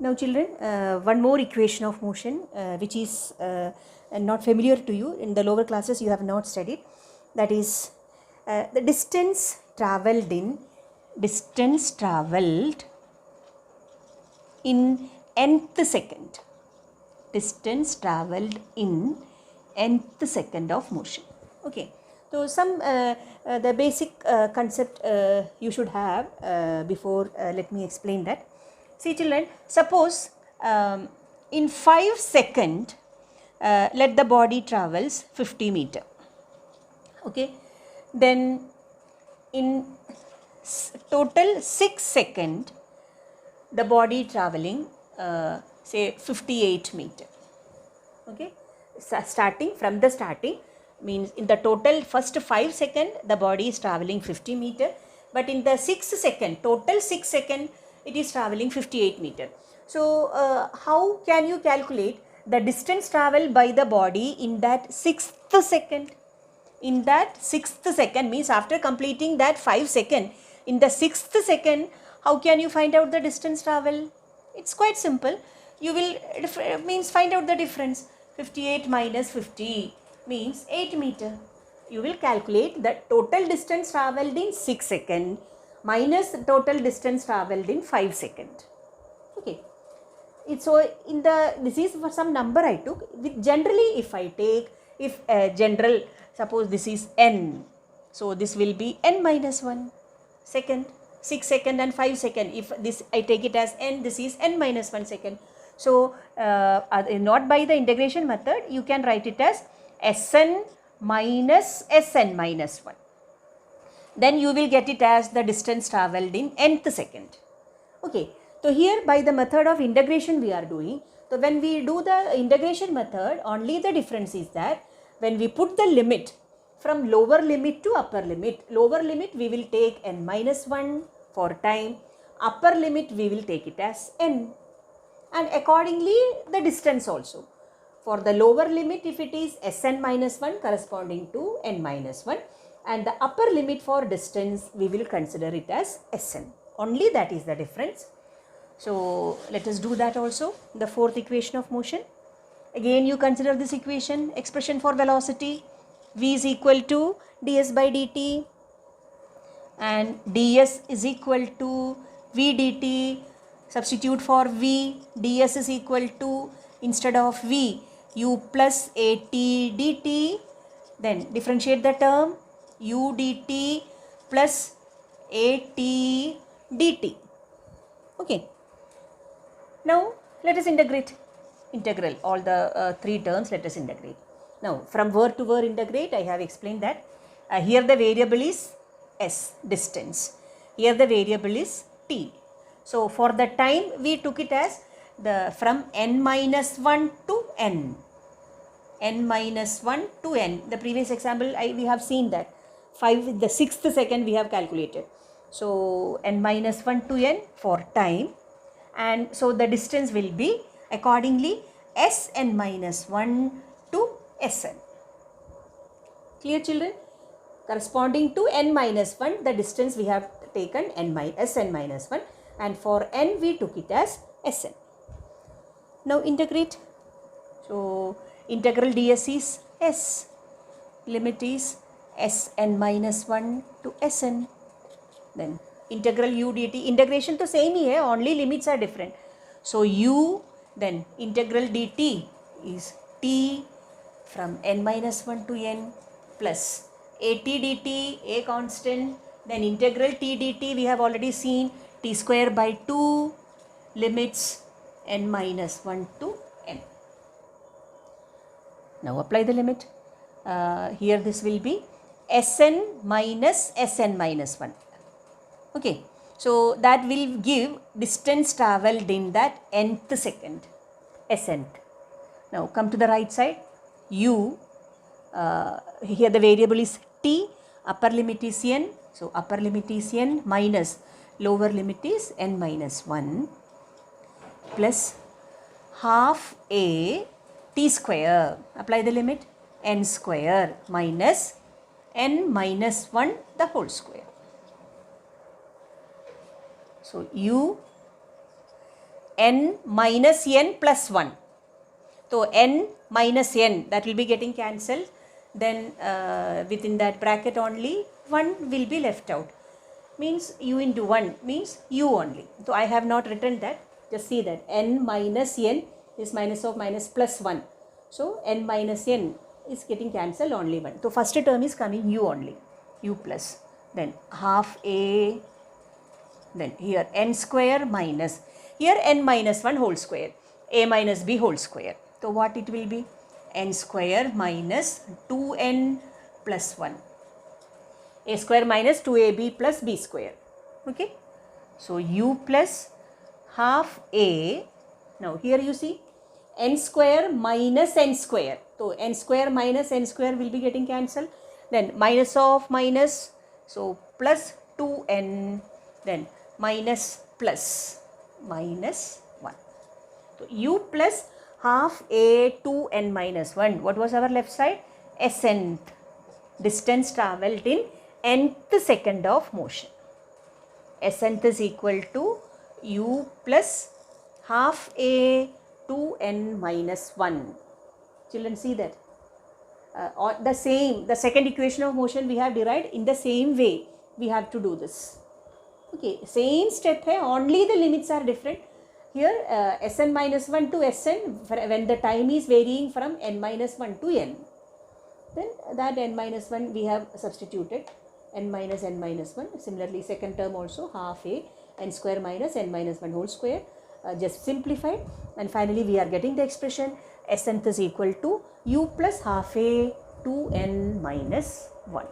Now children, one more equation of motion which is not familiar to you. In the lower classes you have not studied. That is the distance travelled in nth second. Distance travelled in nth second of motion. Okay. So some the basic concept you should have before let me explain that. See children, suppose in 5 seconds let the body travels 50 meter. Okay. Then in total 6 seconds the body traveling say 58 meter. Okay. So starting from the starting means in the total first 5 seconds the body is traveling 50 meter, but in the 6th second, total 6 seconds it is traveling 58 meter. So how can you calculate the distance traveled by the body in that 6th second? In that 6th second means after completing that 5 seconds, in the 6th second, how can you find out the distance travel? It's quite simple. You will means find out the difference. 58 minus 50 means 8 meter. You will calculate the total distance travelled in 6 seconds minus the total distance travelled in 5 seconds. Okay. So in the this is for some number I took. With generally if I take if general, suppose this is n, so this will be n minus 1 second, 6 second and 5 second. If this I take it as n, this is n minus 1 second. So not by the integration method, you can write it as Sn minus Sn minus 1. Then you will get it as the distance travelled in nth second. Okay. So here by the method of integration we are doing. So when we do the integration method, only the difference is that when we put the limit from lower limit to upper limit, lower limit we will take n minus 1 for time, upper limit we will take it as n, and accordingly the distance also. For the lower limit if it is Sn minus 1 corresponding to n minus 1, and the upper limit for distance we will consider it as Sn. Only that is the difference. So let us do that also. The fourth equation of motion. Again you consider this equation, expression for velocity. V is equal to ds by dt and ds is equal to v dt. Substitute for v, ds is equal to, instead of v, u plus at dt. Then differentiate the term u dt plus at dt. Okay. Now let us integrate. Integral all the 3 terms, let us integrate. Now from word to word integrate, I have explained that. Here the variable is s, distance. Here the variable is t. So for the time we took it as the from n minus 1 to n. N minus 1 to n. The previous example we have seen that. 5 the 6th second we have calculated. So n minus 1 to n for time. And so the distance will be accordingly Sn minus 1 to Sn. Clear children? Corresponding to n minus 1, the distance we have taken Sn minus 1, and for n we took it as Sn. Now integrate. So integral ds is s. Limit is Sn minus 1 to Sn. Then integral u dt. Integration to same here, only limits are different. So u, then integral dt is t from n minus 1 to n plus at dt, a constant. Then integral t dt we have already seen, t square by 2, limits n minus 1 to n. Now apply the limit. Here this will be Sn minus Sn minus 1. Okay, so that will give distance travelled in that nth second, Sn. Now come to the right side, u, here the variable is t, upper limit is n, so upper limit is n minus lower limit is n minus 1 plus half a t square, apply the limit, n square minus n minus 1 the whole square. So u n minus n plus 1. So n minus n, that will be getting cancelled. Then within that bracket only 1 will be left out. Means u into 1 means u only. So I have not written that. Just see that n minus n is minus of minus plus 1. So n minus n is getting cancelled, only 1. So first term is coming u only, u plus. Then half a, then here n square minus, here n minus 1 whole square, a minus b whole square. So what it will be? N square minus 2n plus 1. A square minus 2ab plus b square. Okay. So u plus half a. Now here you see n square minus n square. So n square minus n square will be getting cancelled. Then minus of minus. So plus 2n. Then minus plus minus 1. So u plus half a 2n minus 1. What was our left side? Nth. Distance travelled in nth second of motion. Nth is equal to u plus half a 2n minus 1. Children, see that. The second equation of motion we have derived in the same way. We have to do this. Okay, same step hai, only the limits are different. Here Sn minus 1 to Sn, when the time is varying from n minus 1 to n. Then that n minus 1 we have substituted, n minus 1. Similarly second term also half a n square minus n minus 1 whole square. Just simplified, and finally we are getting the expression Snth is equal to u plus half a 2n minus 1.